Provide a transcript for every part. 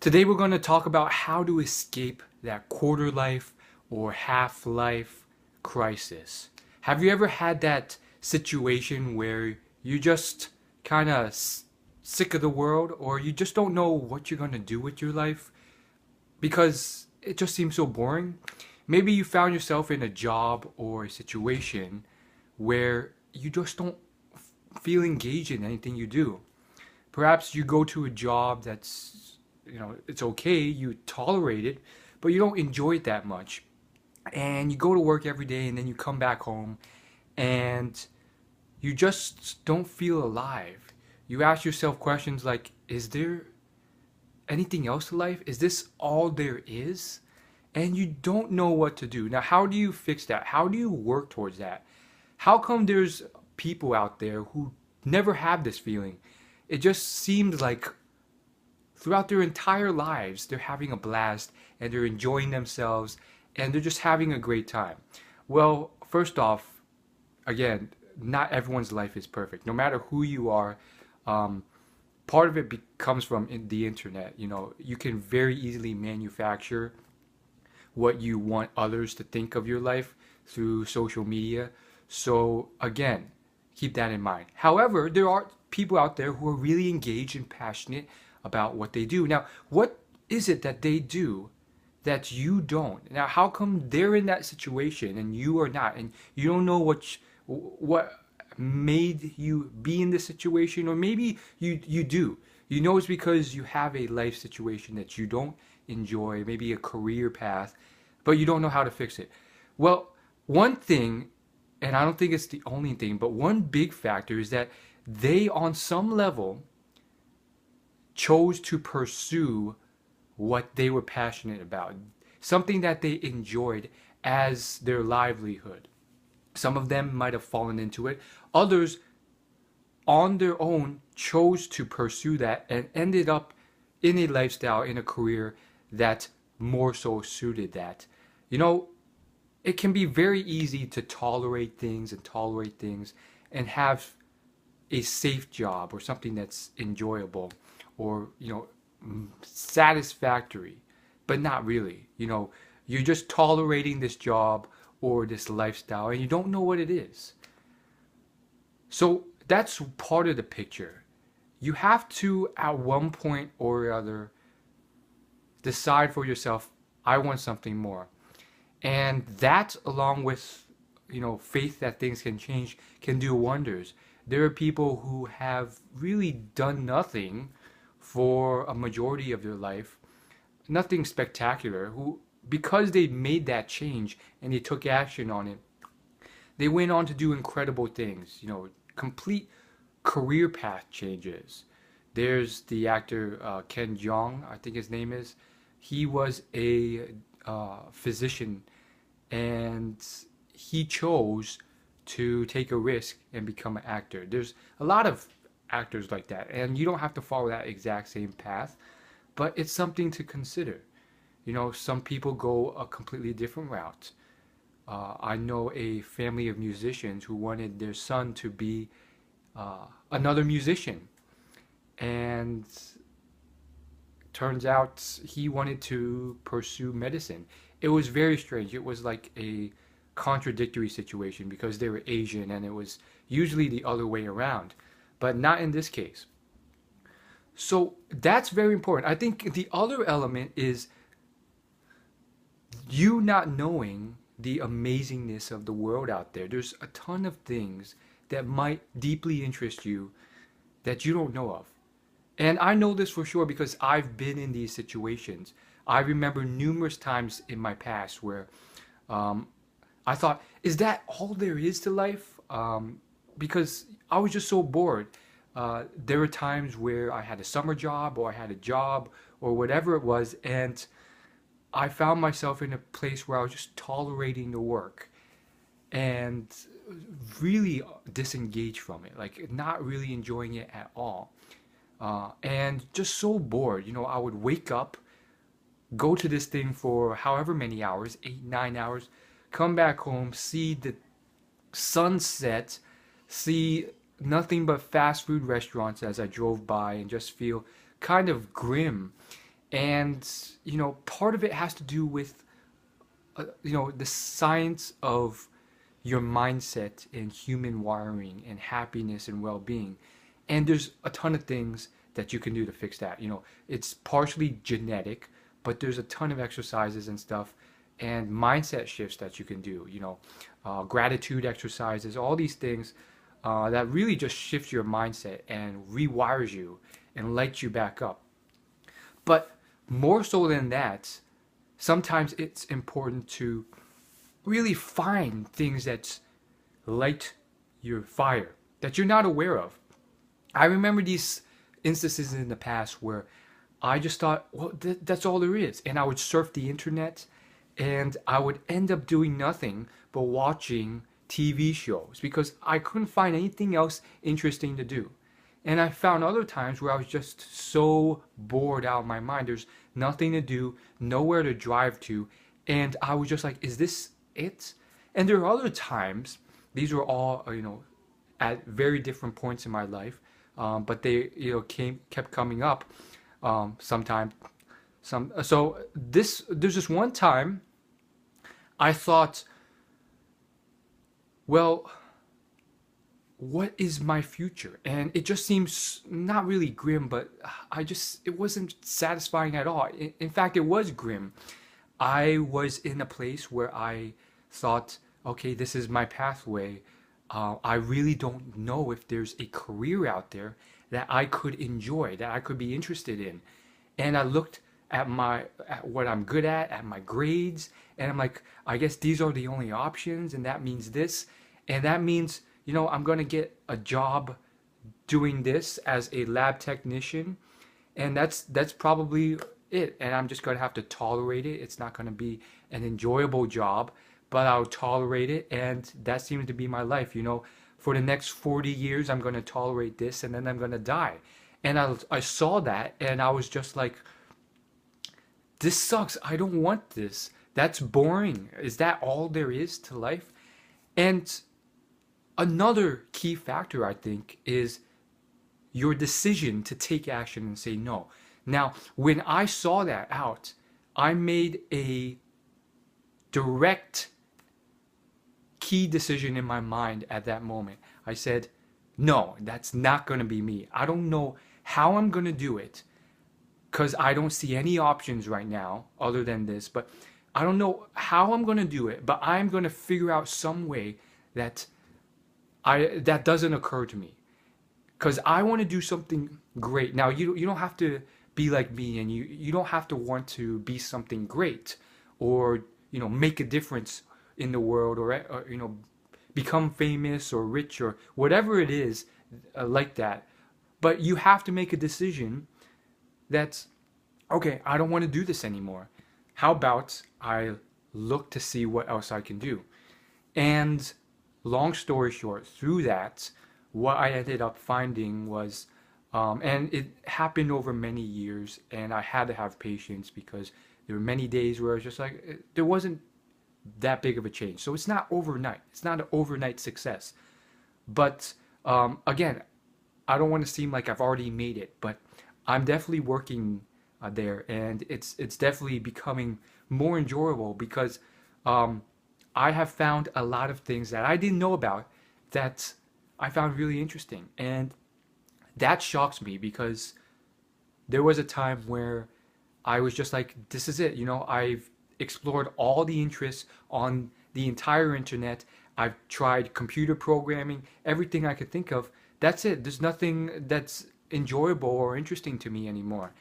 Today we're going to talk about how to escape that quarter life or half life crisis. Have you ever had that situation where you just kind of sick of the world, or you just don't know what you're going to do with your life because it just seems so boring? Maybe you found yourself in a job or a situation where you just don't feel engaged in anything you do. Perhaps you go to a job that's, it's okay, you tolerate it, but you don't enjoy it that much. And you go to work every day and then you come back home and you just don't feel alive. You ask yourself questions like, is there anything else to life? Is this all there is? And you don't know what to do. Now, how do you fix that? How do you work towards that? How come there's people out there who never have this feeling? It just seems like throughout their entire lives, they're having a blast and they're enjoying themselves and they're just having a great time. Well, first off, again, not everyone's life is perfect. No matter who you are, part of it comes from the internet. You can very easily manufacture what you want others to think of your life through social media. So again, keep that in mind. However, there are people out there who are really engaged and passionate about what they do. Now, what is it that they do that you don't? Now, how come they're in that situation and you are not, and you don't know what made you be in this situation? Or maybe you do. You know it's because you have a life situation that you don't enjoy, maybe a career path, but you don't know how to fix it. Well, one thing, and I don't think it's the only thing, but one big factor is that they, on some level, chose to pursue what they were passionate about, something that they enjoyed as their livelihood. Some of them might have fallen into it. Others, on their own, chose to pursue that and ended up in a lifestyle, in a career that more so suited that. It can be very easy to tolerate things and have a safe job or something that's enjoyable or, satisfactory, but not really. You're just tolerating this job or this lifestyle and you don't know what it is. So that's part of the picture. You have to, at one point or other, decide for yourself, I want something more. And that, along with, faith that things can change, can do wonders. There are people who have really done nothing for a majority of their life, nothing spectacular, who, because they made that change and they took action on it, they went on to do incredible things, complete career path changes. There's the actor Ken Jeong, I think his name is. He was a physician and he chose to take a risk and become an actor. There's a lot of actors like that, and you don't have to follow that exact same path, but it's something to consider. Some people go a completely different route. I know a family of musicians who wanted their son to be another musician, and turns out he wanted to pursue medicine. It was very strange. It was like a contradictory situation because they were Asian and it was usually the other way around, but not in this case. So that's very important. I think the other element is you not knowing the amazingness of the world out there. There's a ton of things that might deeply interest you that you don't know of. And I know this for sure because I've been in these situations. I remember numerous times in my past where I thought, is that all there is to life? Because I was just so bored. There were times where I had a summer job or I had a job or whatever it was, and I found myself in a place where I was just tolerating the work and really disengaged from it, like not really enjoying it at all. And just so bored. I would wake up, go to this thing for however many hours, 8, 9 hours, come back home, see the sunset, see nothing but fast food restaurants as I drove by, and just feel kind of grim And, part of it has to do with, the science of your mindset and human wiring and happiness and well-being. And there's a ton of things that you can do to fix that. It's partially genetic, but there's a ton of exercises and stuff and mindset shifts that you can do. Gratitude exercises, all these things that really just shift your mindset and rewires you and lights you back up. But more so than that, sometimes it's important to really find things that light your fire that you're not aware of. I remember these instances in the past where I just thought, well, that's all there is. And I would surf the internet and I would end up doing nothing but watching TV shows because I couldn't find anything else interesting to do. And I found other times where I was just so bored out of my mind. There's nothing to do, nowhere to drive to. And I was just like, is this it? And there are other times, these were all, at very different points in my life, but they, kept coming up sometimes. There's this one time I thought, well, what is my future? And it just seems not really grim, but it wasn't satisfying at all. In fact, it was grim. I was in a place where I thought, okay, this is my pathway. I really don't know if there's a career out there that I could enjoy, that I could be interested in. And I looked at what I'm good at my grades, and I'm like, I guess these are the only options, and that means this, and that means, I'm going to get a job doing this as a lab technician, and that's probably it. And I'm just going to have to tolerate it. It's not going to be an enjoyable job, but I'll tolerate it, and that seems to be my life. For the next 40 years, I'm going to tolerate this, and then I'm going to die. And I saw that, and I was just like, this sucks. I don't want this. That's boring. Is that all there is to life? And another key factor, I think, is your decision to take action and say no. Now, when I saw that out, I made a direct key decision in my mind at that moment. I said, no, that's not going to be me. I don't know how I'm going to do it because I don't see any options right now other than this, but I don't know how I'm going to do it, but I'm going to figure out some way that doesn't occur to me, because I want to do something great. Now, you don't have to be like me, and you don't have to want to be something great or make a difference in the world, or become famous or rich or whatever it is like that. But you have to make a decision that's, okay, I don't want to do this anymore. How about I look to see what else I can do? And long story short, through that, what I ended up finding was, and it happened over many years, and I had to have patience because there were many days where I was just like, there wasn't that big of a change. So it's not overnight. It's not an overnight success. But again, I don't want to seem like I've already made it, but I'm definitely working there, and it's definitely becoming more enjoyable because I have found a lot of things that I didn't know about that I found really interesting. And that shocks me because there was a time where I was just like, this is it. I've explored all the interests on the entire internet. I've tried computer programming, everything I could think of. That's it. There's nothing that's enjoyable or interesting to me anymore.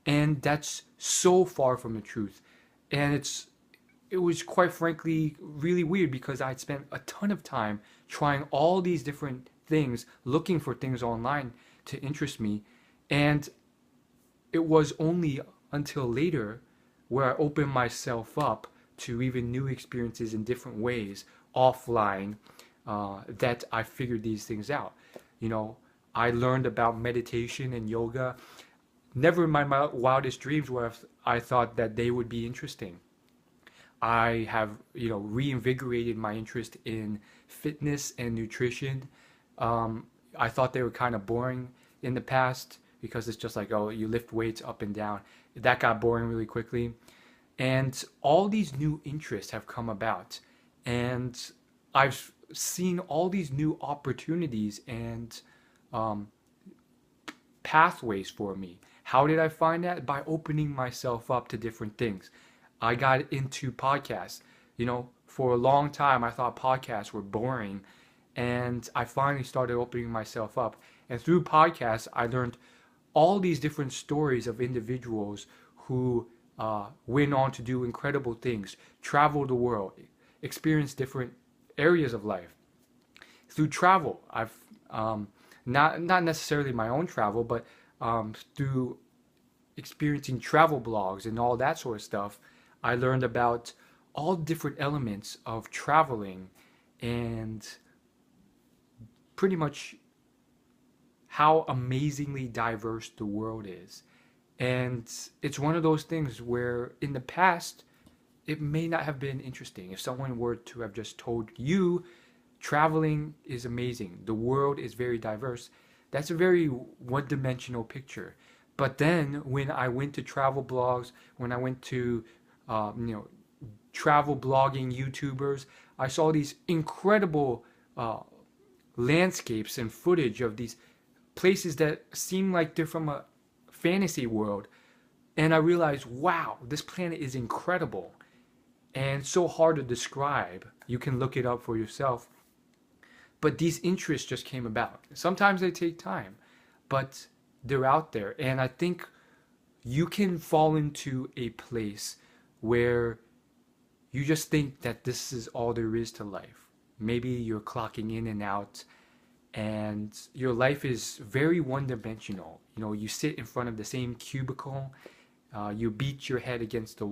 And that's so far from the truth. And it was quite frankly really weird because I'd spent a ton of time trying all these different things, looking for things online to interest me. And it was only until later where I opened myself up to even new experiences in different ways offline that I figured these things out. I learned about meditation and yoga. Never in my wildest dreams where I thought that they would be interesting. I have, reinvigorated my interest in fitness and nutrition. I thought they were kind of boring in the past because it's just like, oh, you lift weights up and down. that got boring really quickly. And all these new interests have come about. And I've seen all these new opportunities and um, pathways for me. How did I find that? By opening myself up to different things. I got into podcasts. For a long time, I thought podcasts were boring. And I finally started opening myself up. And through podcasts, I learned all these different stories of individuals who went on to do incredible things, travel the world, experience different areas of life. Through travel, I've not necessarily my own travel, but through experiencing travel blogs and all that sort of stuff, I learned about all different elements of traveling and pretty much how amazingly diverse the world is. And it's one of those things where in the past, it may not have been interesting. If someone were to have just told you traveling is amazing, the world is very diverse, that's a very one-dimensional picture. But then when I went to travel blogs, when I went to travel blogging YouTubers, I saw these incredible landscapes and footage of these places that seem like they're from a fantasy world. And I realized, wow, this planet is incredible and so hard to describe. You can look it up for yourself. But these interests just came about. Sometimes they take time, but they're out there. And I think you can fall into a place where you just think that this is all there is to life. Maybe you're clocking in and out, and your life is very one-dimensional. You sit in front of the same cubicle, you beat your head against the